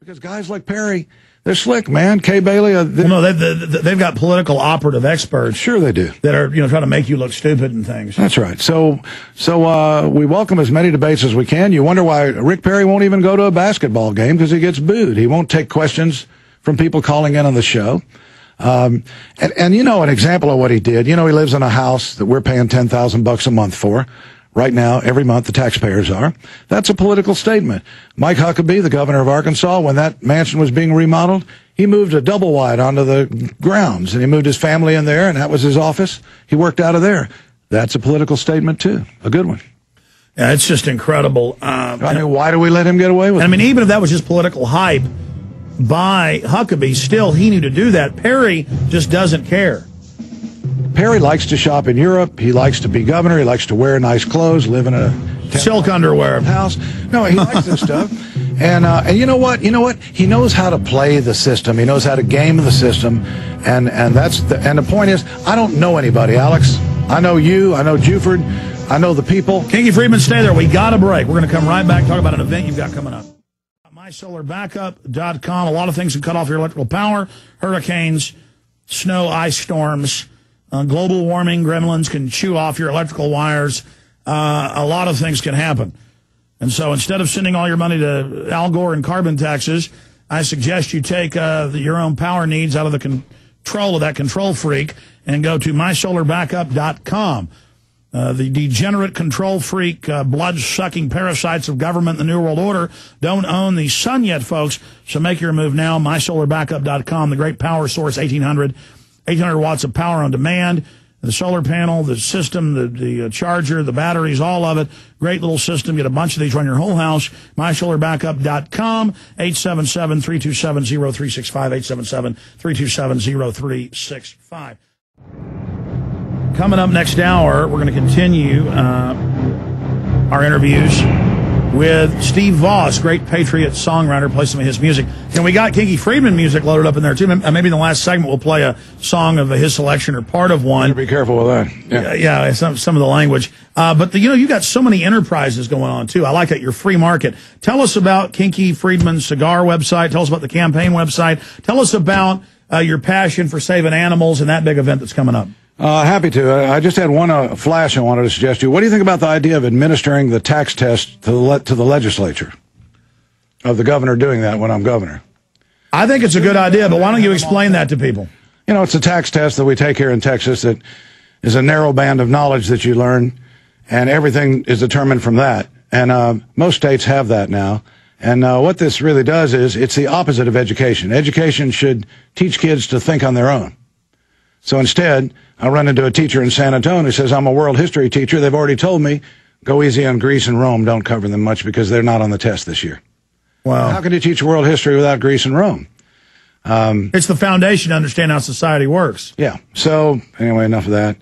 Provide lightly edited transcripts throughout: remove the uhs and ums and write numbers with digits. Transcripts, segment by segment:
Because guys like Perry, they're slick, man. Kay Bailey. Well, no, they've got political operative experts. Sure they do. That are, trying to make you look stupid and things. That's right. So we welcome as many debates as we can. You wonder why Rick Perry won't even go to a basketball game, because he gets booed. He won't take questions from people calling in on the show. And an example of what he did, he lives in a house that we're paying $10,000 a month for. Right now, every month, the taxpayers are. That's a political statement. Mike Huckabee, the governor of Arkansas, when that mansion was being remodeled, he moved a double wide onto the grounds, and he moved his family in there, and that was his office. He worked out of there. That's a political statement, too. A good one. Yeah, it's just incredible. Why do we let him get away with it? Even if that was just political hype by Huckabee, still, he knew to do that. Perry just doesn't care. Perry likes to shop in Europe. He likes to be governor. He likes to wear nice clothes, live in a silk underwear house. No, he likes this stuff. And you know what? He knows how to play the system. He knows how to game the system. And the point is, I don't know anybody, Alex. I know you. I know Juford. I know the people. Kinky Friedman, stay there. We got a break. We're going to come right back, talk about an event you've got coming up. MySolarBackup.com. A lot of things can cut off your electrical power. Hurricanes, snow, ice storms. Global warming, gremlins can chew off your electrical wires. A lot of things can happen. And so instead of sending all your money to Al Gore and carbon taxes, I suggest you take your own power needs out of the control of that control freak and go to MySolarBackup.com. The degenerate control freak, blood-sucking parasites of government and the New World Order don't own the sun yet, folks. So make your move now. MySolarBackup.com, the great power source, 800 watts of power on demand, the solar panel, the system, the charger, the batteries, all of it. Great little system. Get a bunch of these, run your whole house. MySolarBackup.com, 877-327-0365, 877-327-0365. Coming up next hour, we're going to continue our interviews with Steve Voss, great Patriot songwriter, play some of his music. And we got Kinky Friedman music loaded up in there, too. Maybe in the last segment we'll play a song of his selection or part of one. Better be careful with that. Yeah, some of the language. But, you got so many enterprises going on, too. I like that, your free market. Tell us about Kinky Friedman's cigar website. Tell us about the campaign website. Tell us about your passion for saving animals and that big event that's coming up. Happy to. I just had one flash I wanted to suggest to you. What do you think about the idea of administering the tax test to the legislature, of the governor doing that when I'm governor? I think it's a good idea, but why don't you explain that to people? It's a tax test that we take here in Texas that is a narrow band of knowledge that you learn, and everything is determined from that. And most states have that now. And what this really does is it's the opposite of education. Education should teach kids to think on their own. So instead, I run into a teacher in San Antonio who says, I'm a world history teacher. They've already told me, go easy on Greece and Rome. Don't cover them much because they're not on the test this year. Wow. How can you teach world history without Greece and Rome? It's the foundation to understand how society works. Yeah. So, anyway, enough of that.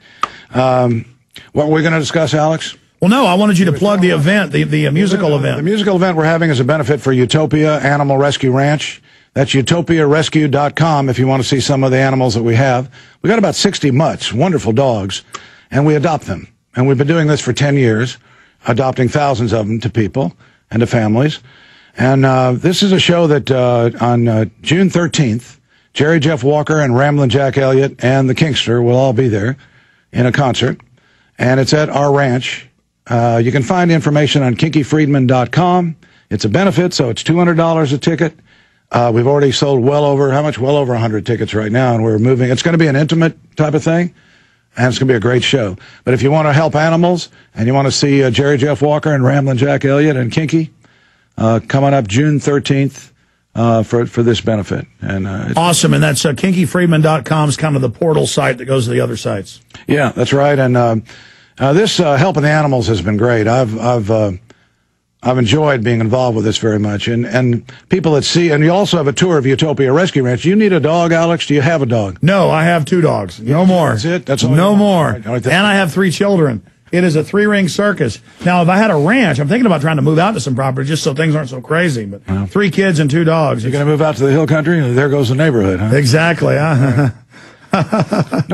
What were we going to discuss, Alex? Well, no, I wanted you to plug the event, the musical event. The musical event we're having is a benefit for Utopia Animal Rescue Ranch. That's utopiarescue.com if you want to see some of the animals that we have. We got about 60 mutts, wonderful dogs, and we adopt them. And we've been doing this for 10 years, adopting thousands of them to people and to families. And this is a show that on June 13th, Jerry Jeff Walker and Ramblin' Jack Elliott and the Kingster will all be there in a concert. And it's at our ranch. You can find information on kinkyfriedman.com. It's a benefit, so it's $200 a ticket. We've already sold well over 100 tickets right now, and we're moving. It's going to be an intimate type of thing, and it's going to be a great show. But if you want to help animals and you want to see Jerry Jeff Walker and Ramblin' Jack Elliott and Kinky, coming up June 13th for this benefit. And awesome, and that's kinkyfriedman.com is kind of the portal site that goes to the other sites. Yeah, that's right. And this helping the animals has been great. I've enjoyed being involved with this very much. And people that see, and you also have a tour of Utopia Rescue Ranch. Do you need a dog, Alex? Do you have a dog? No, I have 2 dogs. No more. That's it? That's all no more. Right. And I have 3 children. It is a 3-ring circus. Now, if I had a ranch, I'm thinking about trying to move out to some property just so things aren't so crazy. But 3 kids and 2 dogs. You're going to move out to the hill country? There goes the neighborhood, huh? Exactly. No,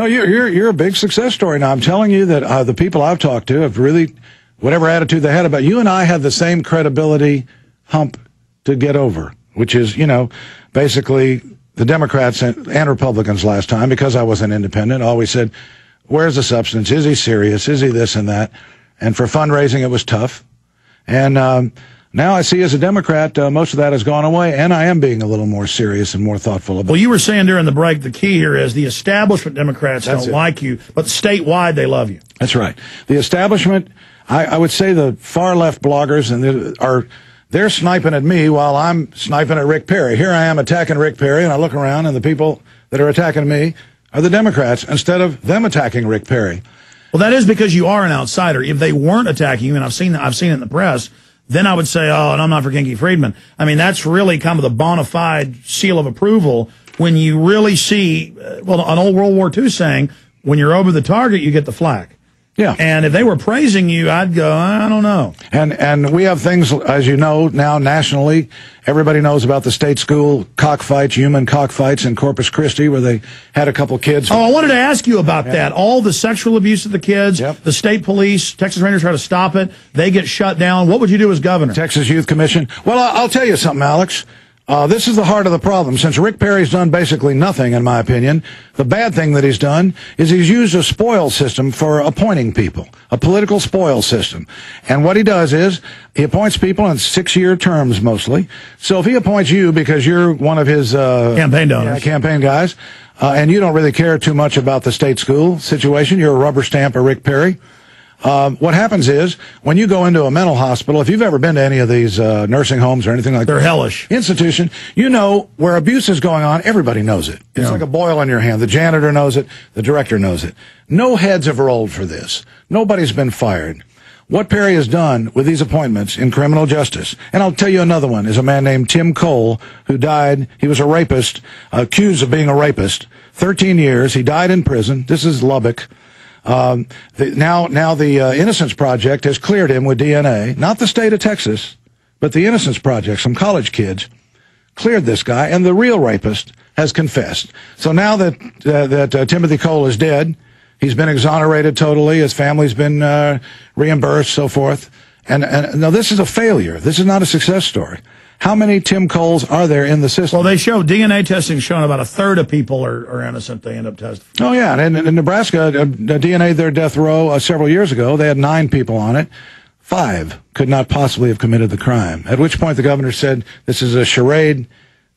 you're a big success story. Now, I'm telling you that the people I've talked to have really, whatever attitude they had about you and I had the same credibility hump to get over. which is, basically the Democrats and Republicans last time, because I was an independent, always said, where's the substance? Is he serious? Is he this and that? And for fundraising, it was tough. And now I see as a Democrat, most of that has gone away, and I am being a little more serious and more thoughtful about it. Well, you were saying during the break, the key here is the establishment Democrats don't like you, but statewide they love you. That's right. The establishment, I would say the far left bloggers, and they're sniping at me while I'm sniping at Rick Perry. Here I am attacking Rick Perry, and I look around, and the people that are attacking me are the Democrats instead of them attacking Rick Perry. Well, that is because you are an outsider. If they weren't attacking you, and I've seen it in the press, then I would say, oh, and I'm not for Kinky Friedman. I mean, that's really kind of the bona fide seal of approval when you really see, well, an old World War II saying, when you're over the target, you get the flak. Yeah. And if they were praising you, I'd go, I don't know. And we have things, as you know, now nationally. Everybody knows about the state school cockfights, human cockfights in Corpus Christi, where they had a couple kids. Oh, I wanted to ask you about that. All the sexual abuse of the kids, the state police, Texas Rangers try to stop it. They get shut down. What would you do as governor? Texas Youth Commission. Well, I'll tell you something, Alex. This is the heart of the problem. Since Rick Perry's done basically nothing, in my opinion, the bad thing that he's done is he's used a spoil system for appointing people, a political spoil system. And what he does is he appoints people in 6-year terms mostly. So if he appoints you because you're one of his campaign donors, campaign guys, and you don't really care too much about the state school situation, you're a rubber stamp of Rick Perry. What happens is, when you go into a mental hospital, if you've ever been to any of these nursing homes or anything like that, they're hellish. Institution, you know where abuse is going on, everybody knows it. It's like a boil on your hand. The janitor knows it. The director knows it. No heads have rolled for this. Nobody's been fired. What Perry has done with these appointments in criminal justice, and I'll tell you another one, is a man named Tim Cole, who died. He was a rapist, accused of being a rapist. 13 years. He died in prison. This is Lubbock. Now the Innocence Project has cleared him with DNA, not the state of Texas, but the Innocence Project, some college kids, cleared this guy, and the real rapist has confessed. So now that Timothy Cole is dead, he's been exonerated totally, his family's been reimbursed, so forth. And now this is a failure. This is not a success story. How many Tim Coles are there in the system? Well, they show DNA testing showing about a third of people are innocent. They end up testing. Oh, yeah. And in Nebraska, DNA, their death row several years ago, they had 9 people on it. 5 could not possibly have committed the crime, at which point the governor said, this is a charade.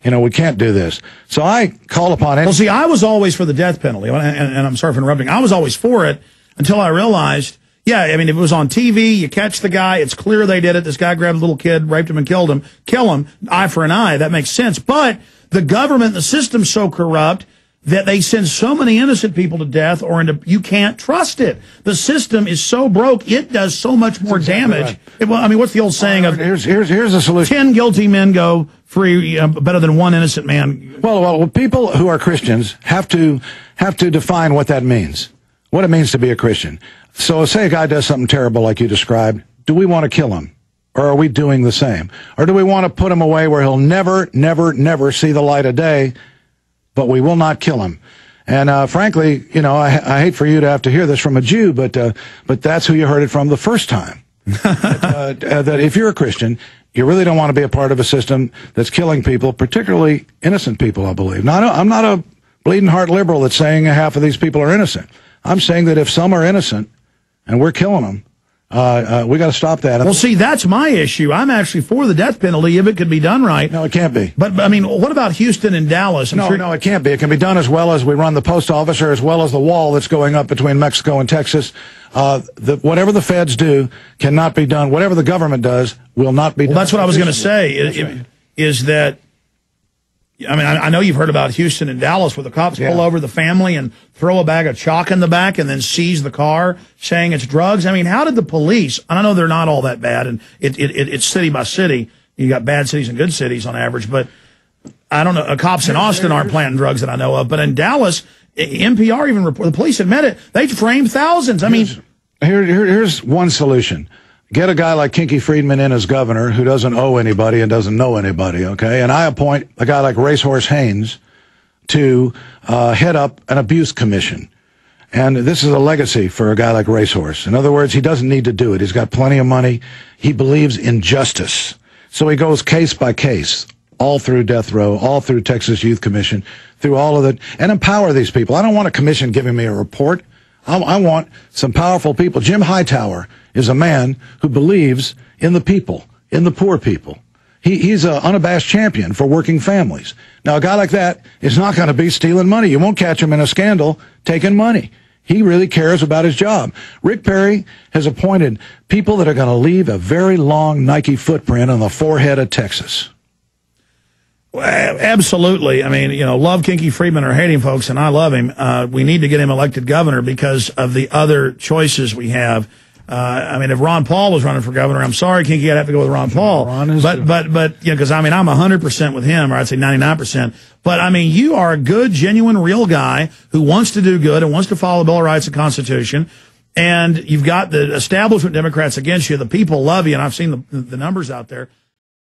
We can't do this. So I call upon it. Well, see, I was always for the death penalty, and I'm sorry for interrupting. I was always for it until I realized, yeah, I mean, if it was on TV, you catch the guy, it's clear they did it. This guy grabbed a little kid, raped him and killed him. Kill him, eye for an eye. That makes sense. But the government, the system's so corrupt that they send so many innocent people to death you can't trust it. The system is so broke, it does so much more damage. Right. Well, I mean, what's the old saying of here's the solution. 10 guilty men go free, better than 1 innocent man. Well, people who are Christians have to define what that means, what it means to be a Christian. So say a guy does something terrible like you described. Do we want to kill him? Or are we doing the same? Or do we want to put him away where he'll never, never, never see the light of day, but we will not kill him? And frankly, I hate for you to have to hear this from a Jew, but that's who you heard it from the first time. That if you're a Christian, you really don't want to be a part of a system that's killing people, particularly innocent people, I believe. Now, I'm not a bleeding heart liberal that's saying half of these people are innocent. I'm saying that if some are innocent, and we're killing them, we got to stop that. Well, see, that's my issue. I'm actually for the death penalty if it could be done right. No, it can't be. But I mean, what about Houston and Dallas? No, it can't be. It can be done as well as we run the post office or as well as the wall that's going up between Mexico and Texas. Whatever the feds do cannot be done. Whatever the government does will not be done. That's what I was going to say, is that, I mean, I know you've heard about Houston and Dallas where the cops pull over the family and throw a bag of chalk in the back and then seize the car saying it's drugs. I mean, how did the police, and I know they're not all that bad, and it's city by city. You got bad cities and good cities on average, but I don't know. Cops in Austin aren't planting drugs that I know of, but in Dallas, NPR even reported, the police admit it, they framed thousands. I mean, here's one solution. Get a guy like Kinky Friedman in as governor who doesn't owe anybody and doesn't know anybody, okay? And I appoint a guy like Racehorse Haynes to head up an abuse commission. And this is a legacy for a guy like Racehorse. In other words, he doesn't need to do it. He's got plenty of money. He believes in justice. So he goes case by case, all through death row, all through Texas Youth Commission, through all of it, and empower these people. I don't want a commission giving me a report. I want some powerful people. Jim Hightower is a man who believes in the people, in the poor people. He's an unabashed champion for working families. Now, a guy like that is not going to be stealing money. You won't catch him in a scandal taking money. He really cares about his job. Rick Perry has appointed people that are going to leave a very long Nike footprint on the forehead of Texas. Well, absolutely. I mean, you know, love Kinky Friedman or hate him, folks, and I love him. We need to get him elected governor because of the other choices we have. I mean, if Ron Paul was running for governor, I'm sorry, Kinky, I'd have to go with Ron Paul. But you know, because I mean, I'm 100% with him, or I'd say 99%. But I mean, you are a good, genuine, real guy who wants to do good and wants to follow the Bill of Rights and Constitution. And you've got the establishment Democrats against you. The people love you, and I've seen the numbers out there.